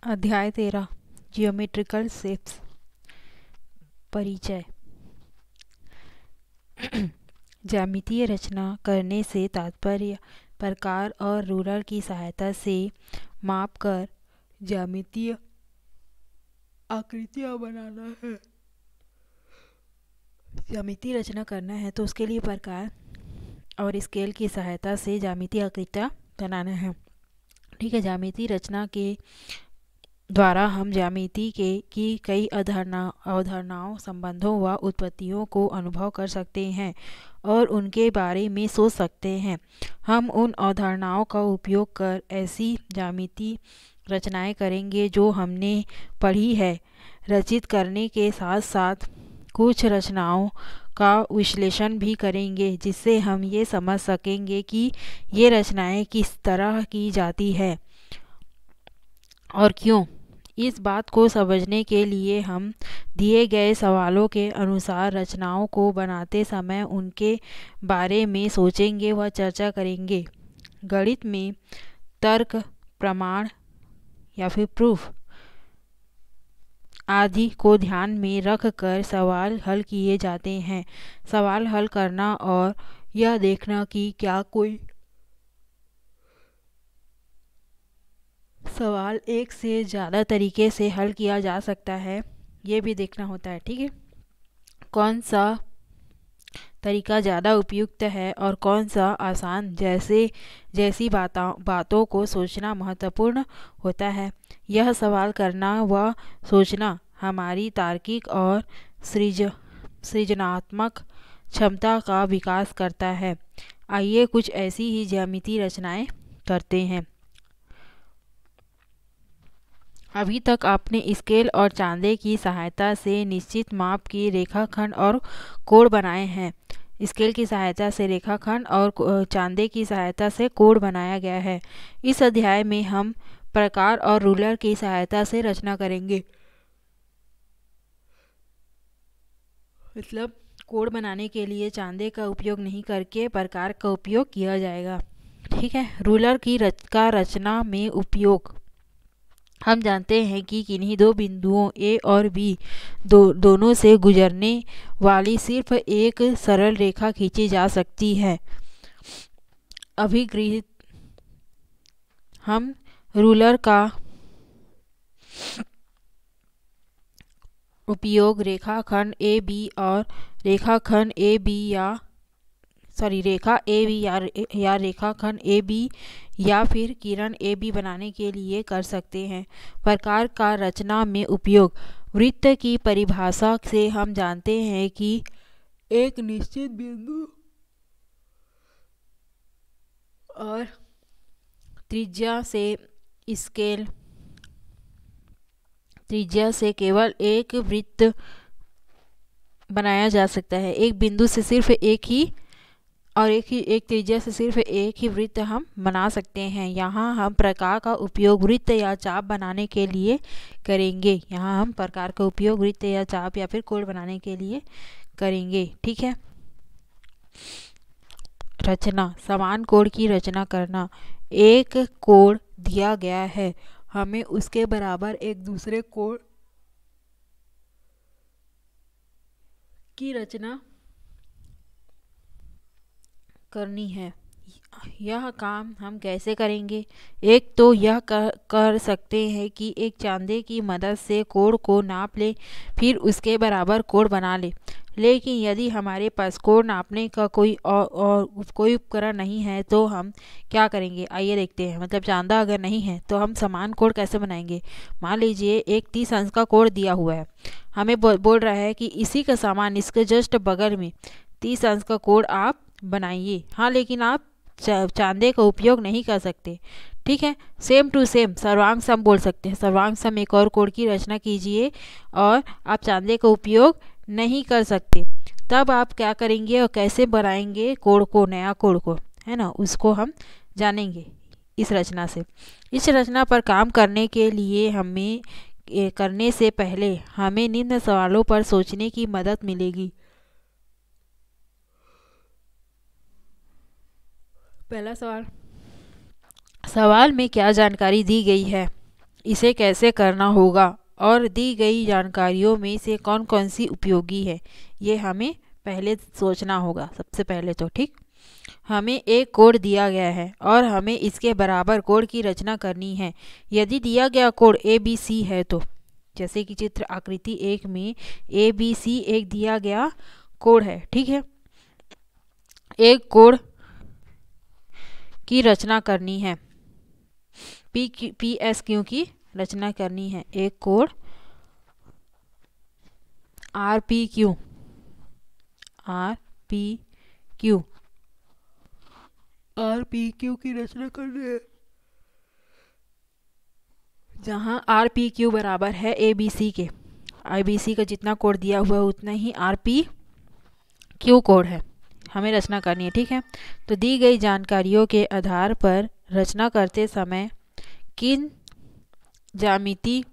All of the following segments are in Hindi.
अध्याय 13 जियोमेट्रिकल शेप्स। परिचय। ज्यामितीय रचना करने से तात्पर्य प्रकार और रूलर की सहायता से मापकर ज्यामितीय आकृतियां बनाना है। ज्यामितीय रचना करना है तो उसके लिए प्रकार और स्केल की सहायता से ज्यामितीय आकृतियां बनाना है। ठीक है। ज्यामितीय रचना के द्वारा हम ज्यामिति की कई अवधारणाओं, संबंधों व उत्पत्तियों को अनुभव कर सकते हैं और उनके बारे में सोच सकते हैं। हम उन अवधारणाओं का उपयोग कर ऐसी ज्यामितीय रचनाएं करेंगे जो हमने पढ़ी है। रचित करने के साथ साथ कुछ रचनाओं का विश्लेषण भी करेंगे, जिससे हम ये समझ सकेंगे कि ये रचनाएं किस तरह की जाती है और क्यों। इस बात को समझने के लिए हम दिए गए सवालों के अनुसार रचनाओं को बनाते समय उनके बारे में सोचेंगे व चर्चा करेंगे। गणित में तर्क, प्रमाण या फिर प्रूफ आदि को ध्यान में रखकर सवाल हल किए जाते हैं। सवाल हल करना और यह देखना कि क्या कोई सवाल एक से ज़्यादा तरीके से हल किया जा सकता है, ये भी देखना होता है। ठीक है। कौन सा तरीका ज़्यादा उपयुक्त है और कौन सा आसान, जैसी बातों को सोचना महत्वपूर्ण होता है। यह सवाल करना व सोचना हमारी तार्किक और सृजनात्मक क्षमता का विकास करता है। आइए कुछ ऐसी ही ज्यामितीय रचनाएं करते हैं। अभी तक आपने स्केल और चांदे की सहायता से निश्चित माप की रेखाखंड और कोण बनाए हैं। स्केल की सहायता से रेखाखंड और चांदे की सहायता से कोण बनाया गया है। इस अध्याय में हम प्रकार और रूलर की सहायता से रचना करेंगे। मतलब कोण बनाने के लिए चांदे का उपयोग नहीं करके प्रकार का उपयोग किया जाएगा। ठीक है। रूलर की रचना में उपयोग। हम जानते हैं कि किन्हीं दो बिंदुओं ए और बी दोनों से गुजरने वाली सिर्फ एक सरल रेखा खींची जा सकती है। अभिगृहित हम रूलर का उपयोग रेखाखंड ए बी और रेखाखंड ए बी या रेखाखंड ए बी या फिर किरण ए बी बनाने के लिए कर सकते हैं। प्रकार का रचना में उपयोग। वृत्त की परिभाषा से हम जानते हैं कि एक निश्चित बिंदु और त्रिज्या से केवल एक वृत्त बनाया जा सकता है। एक बिंदु से सिर्फ एक त्रिज्या से सिर्फ एक ही वृत्त हम बना सकते हैं। यहाँ हम प्रकार का उपयोग वृत्त या चाप बनाने के लिए करेंगे। या फिर कोण बनाने के लिए करेंगे। ठीक है। रचना। समान कोण की रचना करना। एक कोण दिया गया है, हमें उसके बराबर एक दूसरे कोण की रचना करनी है। यह काम हम कैसे करेंगे? एक तो यह कर सकते हैं कि एक चांदे की मदद से कोण को नाप ले, फिर उसके बराबर कोण बना ले। लेकिन यदि हमारे पास कोण नापने का कोई उपकरण नहीं है तो हम क्या करेंगे? आइए देखते हैं। मतलब चांदा अगर नहीं है तो हम समान कोण कैसे बनाएंगे? मान लीजिए एक 30 अंश का कोण दिया हुआ है, हमें बोल रहा है कि इसी का समान इसके जस्ट बगल में 30 अंश का कोण आप बनाइए। हाँ, लेकिन आप चांदे का उपयोग नहीं कर सकते। ठीक है। सेम टू सेम सर्वांग सम बोल सकते हैं। सर्वांग सम एक और कोण की रचना कीजिए और आप चांदे का उपयोग नहीं कर सकते। तब आप क्या करेंगे और कैसे बनाएंगे कोण को, नया कोण को, है ना, उसको हम जानेंगे इस रचना से। इस रचना पर काम करने के लिए करने से पहले हमें निम्न सवालों पर सोचने की मदद मिलेगी। पहला सवाल में क्या जानकारी दी गई है? इसे कैसे करना होगा और दी गई जानकारियों में से कौन कौन सी उपयोगी है, ये हमें पहले सोचना होगा सबसे पहले तो। ठीक, हमें एक कोड दिया गया है और हमें इसके बराबर कोड की रचना करनी है। यदि दिया गया कोड ABC है तो जैसे कि चित्र आकृति 1 में ABC एक दिया गया कोड है। ठीक है, एक कोड की रचना करनी है, PSQ की रचना करनी है। एक कोड RPQ की रचना करनी है, जहां RPQ बराबर है ABC के। ABC का जितना कोड दिया हुआ है उतना ही RPQ कोड है, हमें रचना करनी है। ठीक है, तो दी गई जानकारियों के आधार पर रचना करते समय किन ज्यामिति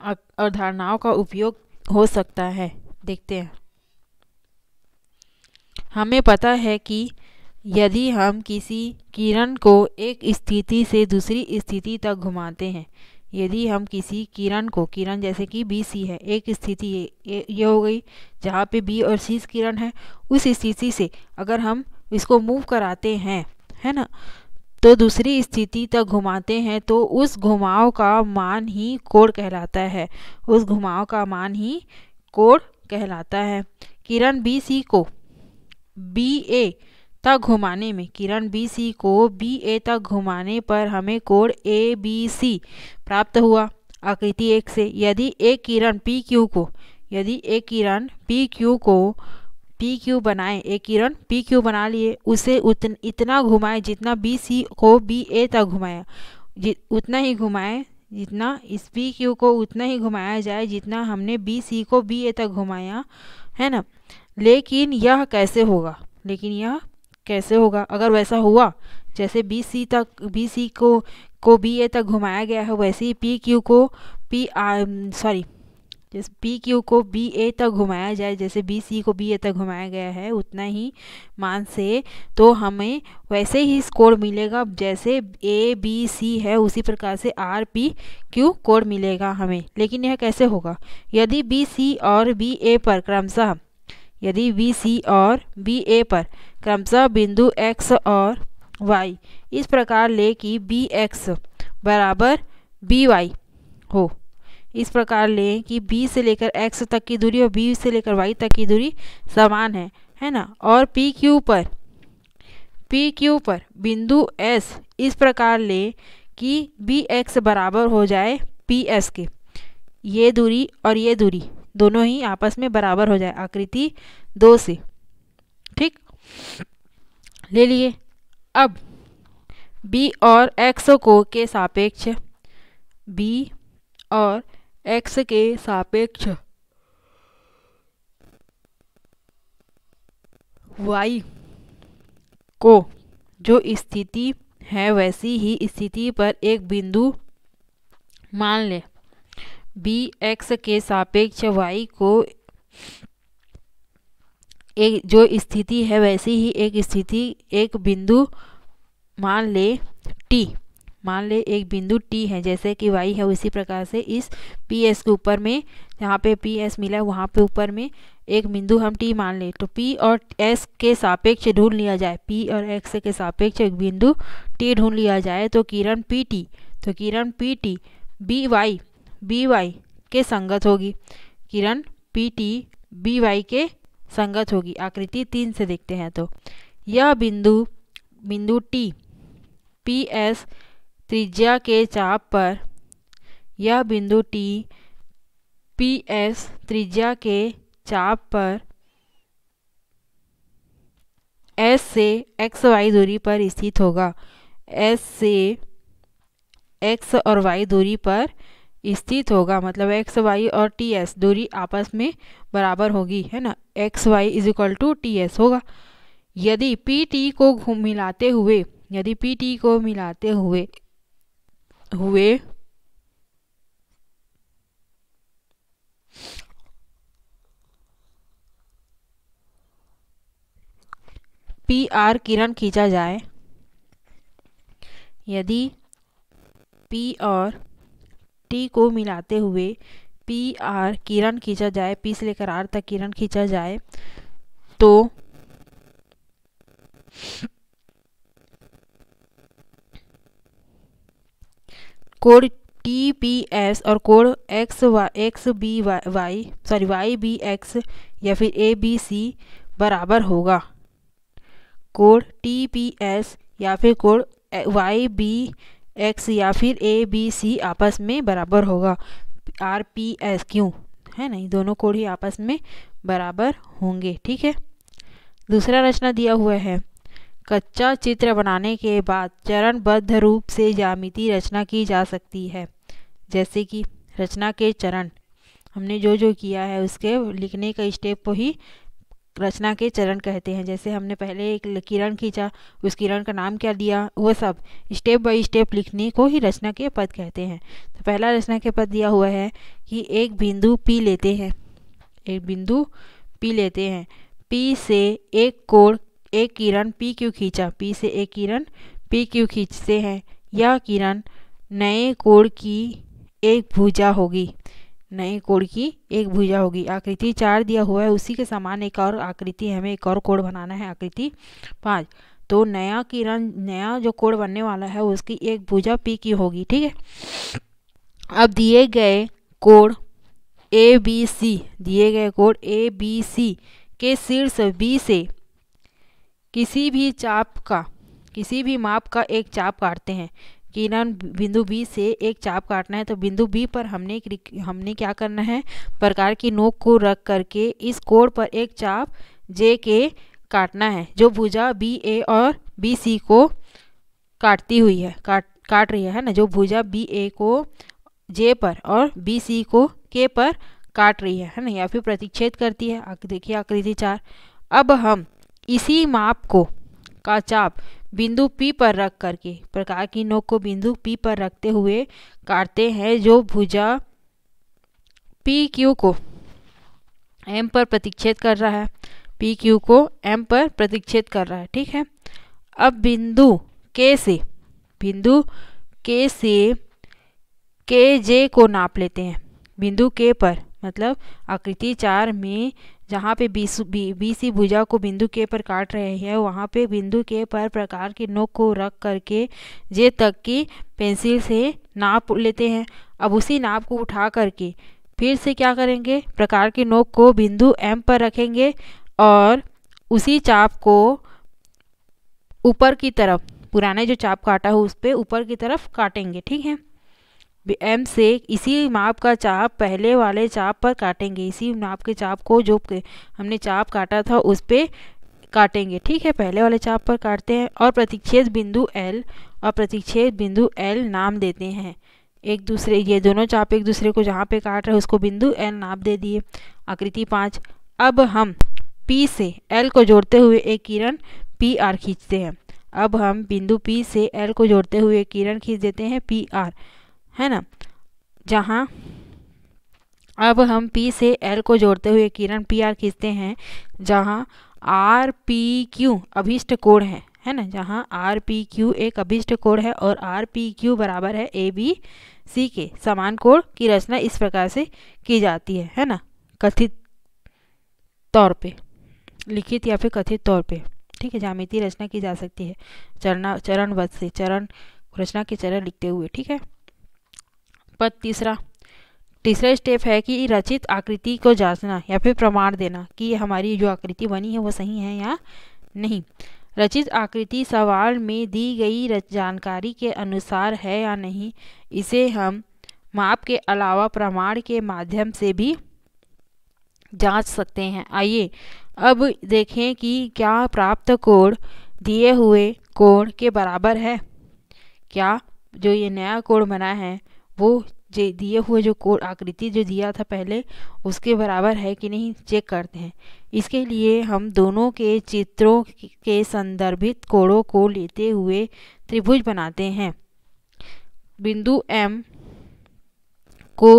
अवधारणाओं का उपयोग हो सकता है, देखते हैं। हमें पता है कि यदि हम किसी किरण को एक स्थिति से दूसरी स्थिति तक घुमाते हैं, यदि हम किसी किरण जैसे कि BC है, एक स्थिति ये हो गई जहाँ पे B और C किरण है, उस स्थिति से अगर हम इसको मूव कराते हैं, है ना, तो दूसरी स्थिति तक घुमाते हैं, तो उस घुमाव का मान ही कोण कहलाता है। उस घुमाव का मान ही कोण कहलाता है। किरण BC को BA तक घुमाने में, किरण BC को BA तक घुमाने पर हमें कोण ABC प्राप्त हुआ आकृति 1 से। यदि एक किरण PQ को PQ बनाए, एक किरण PQ बना लिए, उसे इतना घुमाए जितना BC को BA तक घुमाया, उतना ही घुमाए जितना इस PQ को उतना ही घुमाया जाए जितना हमने BC को BA तक घुमाया, है ना। लेकिन यह कैसे होगा अगर वैसा हुआ, जैसे BC को BA तक घुमाया गया है, वैसे ही PQ को BA तक घुमाया जाए, जैसे BC को BA तक घुमाया गया है उतना ही मान से, तो हमें वैसे ही कोण मिलेगा जैसे ABC है, उसी प्रकार से RPQ कोण मिलेगा हमें। लेकिन यह कैसे होगा? यदि BC और BA पर क्रमशः बिंदु X और Y इस प्रकार ले कि BX बराबर BY हो, इस प्रकार लें कि B से लेकर X तक की दूरी और B से लेकर Y तक की दूरी समान है ना। और PQ पर बिंदु S इस प्रकार लें कि BX बराबर हो जाए PS के, ये दूरी और ये दूरी दोनों ही आपस में बराबर हो जाए आकृति 2 से। ठीक, ले लिए। अब B और X के सापेक्ष Y को जो स्थिति है वैसी ही स्थिति पर एक बिंदु मान ले। BX के सापेक्ष Y को एक जो स्थिति है वैसी ही एक बिंदु मान ले एक बिंदु T है, जैसे कि Y है उसी प्रकार से इस PS के ऊपर में, जहाँ पे PS मिला है वहाँ पे ऊपर में एक बिंदु हम T मान ले। तो P और S के सापेक्ष ढूंढ लिया जाए, P और X के सापेक्ष एक बिंदु T ढूंढ लिया जाए, तो किरण PT BY के संगत होगी। किरण PT BY के संगत होगी। आकृति 3 से देखते हैं तो यह बिंदु T PS त्रिज्या के चाप पर, यह बिंदु T PS त्रिज्या के चाप पर S से XY दूरी पर स्थित होगा। S से X और Y दूरी पर स्थित होगा, मतलब XY और TS दूरी आपस में बराबर होगी, है ना। XY इक्वल टू TS होगा। यदि PT को मिलाते हुए PR किरण खींचा जाए, यदि P और T को मिलाते हुए PR किरण खींचा जाए, P से लेकर R तक किरण खींचा जाए, तो कोण TPS और कोण YBX या फिर ABC बराबर होगा। कोण TPS या फिर कोण YBX या फिर ABC आपस में बराबर होगा। RPS क्यों है नहीं, दोनों कोण ही आपस में बराबर होंगे। ठीक है। दूसरा रचना दिया हुआ है, कच्चा चित्र बनाने के बाद चरणबद्ध रूप से ज्यामिति रचना की जा सकती है। जैसे कि रचना के चरण, हमने जो जो किया है उसके लिखने का स्टेप को ही रचना के चरण कहते हैं। जैसे हमने पहले एक किरण खींचा, उस किरण का नाम क्या दिया, वो सब स्टेप बाय स्टेप लिखने को ही रचना के पद कहते हैं। तो पहला रचना के पद दिया हुआ है कि एक बिंदु P लेते हैं, एक बिंदु P लेते हैं, P से एक किरण PQ खींचा, P से एक किरण PQ खींचते हैं। यह किरण नए कोण की एक भुजा होगी, नए कोण की एक भुजा होगी। आकृति 4 दिया हुआ है, उसी के समान एक और आकृति, हमें एक और कोण बनाना है, आकृति 5। तो नया किरण, नया जो कोण बनने वाला है उसकी एक भुजा P की होगी। ठीक है। अब दिए गए कोण ABC, दिए गए कोण ABC के शीर्ष B से किसी भी माप का एक चाप काटते हैं। किरण बिंदु B से एक चाप काटना है, तो बिंदु B पर हमने क्या करना है, प्रकार की नोक को रख करके इस कोण पर एक चाप J के काटना है, जो भुजा BA और BC को काटती हुई है, काट रही है ना, जो भुजा BA को J पर और BC को K पर काट रही है ना, या फिर प्रतिच्छेद करती है। देखिए आकृति 4। अब हम इसी माप का चाप बिंदु P पर रख करके, प्रकार की नोक को बिंदु P पर रखते हुए काटते हैं, जो भुजा PQ को M पर प्रतिच्छेद कर रहा है, PQ को M पर प्रतिच्छेद कर रहा है। ठीक है। अब बिंदु K से KJ को नाप लेते हैं। बिंदु K पर, मतलब आकृति 4 में जहाँ पे BC भुजा को बिंदु K पर काट रहे हैं, वहाँ पे बिंदु K पर प्रकार की नोक को रख करके J तक की पेंसिल से नाप लेते हैं। अब उसी नाप को उठा करके फिर से क्या करेंगे, प्रकार की नोक को बिंदु M पर रखेंगे और उसी चाप को ऊपर की तरफ, पुराने जो चाप काटा हो उस पर ऊपर की तरफ काटेंगे। ठीक है। M से इसी माप का चाप पहले वाले चाप पर काटेंगे, इसी माप के चाप को जो हमने चाप काटा था उस पे काटेंगे। ठीक है। पहले वाले चाप पर काटते हैं और प्रतिच्छेद बिंदु L और प्रतिच्छेद बिंदु L नाम देते हैं एक दूसरे, ये दोनों चाप एक दूसरे को जहाँ पे काट रहे हैं उसको बिंदु L नाम दे दिए। आकृति 5। अब हम P से L को जोड़ते हुए एक किरण PR खींचते हैं। अब हम बिंदु P से L को जोड़ते हुए एक किरण खींच देते हैं PR, है ना, जहाँ अब हम P से L को जोड़ते हुए किरण PR खींचते हैं, जहाँ RPQ अभिष्ट कोण है ना, जहाँ RPQ एक अभिष्ट कोण है और RPQ बराबर है ABC के। समान कोण की रचना इस प्रकार से की जाती है ना, कथित तौर पे, लिखित या फिर कथित तौर पे। ठीक है। ज्यामितीय रचना की जा सकती है चरणबद्ध से, रचना के चरण लिखते हुए। ठीक है। पद तीसरा स्टेप है कि रचित आकृति को जांचना या फिर प्रमाण देना कि हमारी जो आकृति बनी है वो सही है या नहीं। रचित आकृति सवाल में दी गई जानकारी के अनुसार है या नहीं, इसे हम माप के अलावा प्रमाण के माध्यम से भी जांच सकते हैं। आइए अब देखें कि क्या प्राप्त कोण दिए हुए कोण के बराबर है, क्या जो ये नया कोण बना है वो दिए हुए जो कोण आकृति जो दिया था पहले उसके बराबर है कि नहीं, चेक करते हैं। इसके लिए हम दोनों के चित्रों के संदर्भित कोणों को लेते हुए त्रिभुज बनाते हैं। बिंदु M को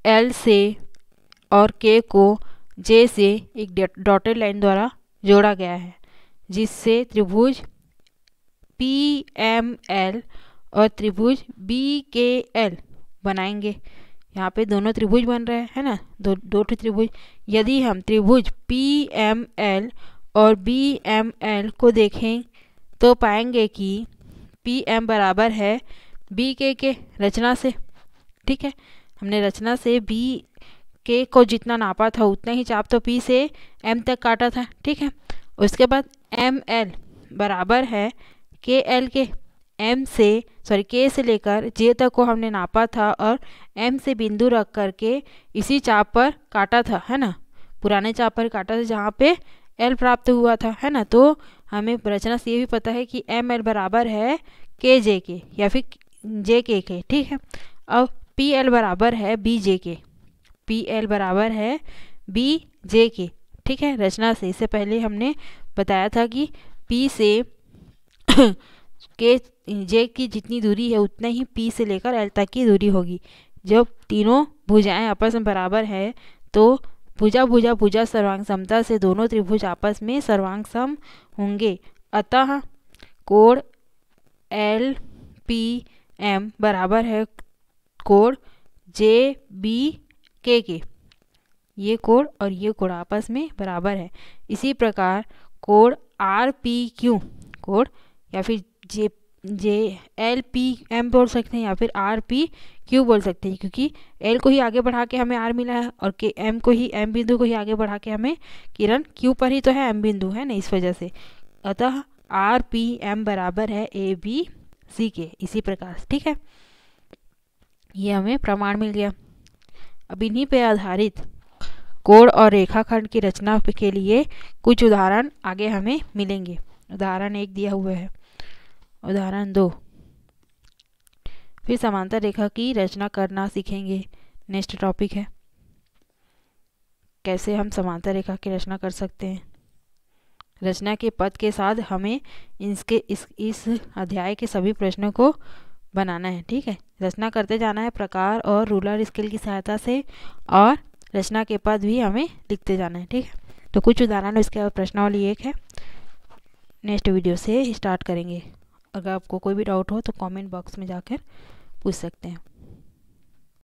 L से और K को J से एक डॉटेड लाइन द्वारा जोड़ा गया है, जिससे त्रिभुज PML और त्रिभुज BKL बनाएंगे। यहाँ पे दोनों त्रिभुज बन रहे हैं, है ना, दो त्रिभुज। यदि हम त्रिभुज PML और BML को देखें तो पाएंगे कि PM बराबर है BK के रचना से। ठीक है, हमने रचना से BK को जितना नापा था उतना ही चाप तो P से M तक काटा था। ठीक है, उसके बाद ML बराबर है KL के। K से लेकर J तक को हमने नापा था और M से बिंदु रख करके इसी चाप पर काटा था, है ना, पुराने चाप पर काटा था जहाँ पे L प्राप्त हुआ था, है ना। तो हमें रचना से ये भी पता है कि ML बराबर है KJ के या फिर JK के। ठीक है, अब PL बराबर है BJ के। PL बराबर है BJ के। ठीक है, रचना से इससे पहले हमने बताया था कि P से के J की जितनी दूरी है उतना ही P से लेकर L तक की दूरी होगी। जब तीनों भुजाएं आपस में बराबर है तो भुजा सर्वांग समता से दोनों त्रिभुज आपस में सर्वांग सम होंगे। अतः कोण LPM बराबर है कोण JBK के। ये कोण और ये कोण आपस में बराबर है। इसी प्रकार कोण RPQ कोण या फिर LPM बोल सकते हैं या फिर RPQ बोल सकते हैं, क्योंकि L को ही आगे बढ़ा के हमें R मिला है और M को ही M बिंदु को ही आगे बढ़ा के हमें किरण Q पर ही तो है M बिंदु, है ना, इस वजह से। अतः RPM बराबर है ABC के। इसी प्रकार, ठीक है, ये हमें प्रमाण मिल गया। अब इन्हीं पे आधारित कोण और रेखाखंड की रचना के लिए कुछ उदाहरण आगे हमें मिलेंगे। उदाहरण 1 दिया हुआ है, उदाहरण 2। फिर समांतर रेखा की रचना करना सीखेंगे। नेक्स्ट टॉपिक है कैसे हम समांतर रेखा की रचना कर सकते हैं। रचना के पद के साथ हमें इस अध्याय के सभी प्रश्नों को बनाना है। ठीक है, रचना करते जाना है प्रकार और रूलर स्केल की सहायता से, और रचना के पद भी हमें लिखते जाना है। ठीक है, तो कुछ उदाहरण इसके प्रश्नावली 1 है। नेक्स्ट वीडियो से स्टार्ट करेंगे। अगर आपको कोई भी डाउट हो तो कमेंट बॉक्स में जाकर पूछ सकते हैं।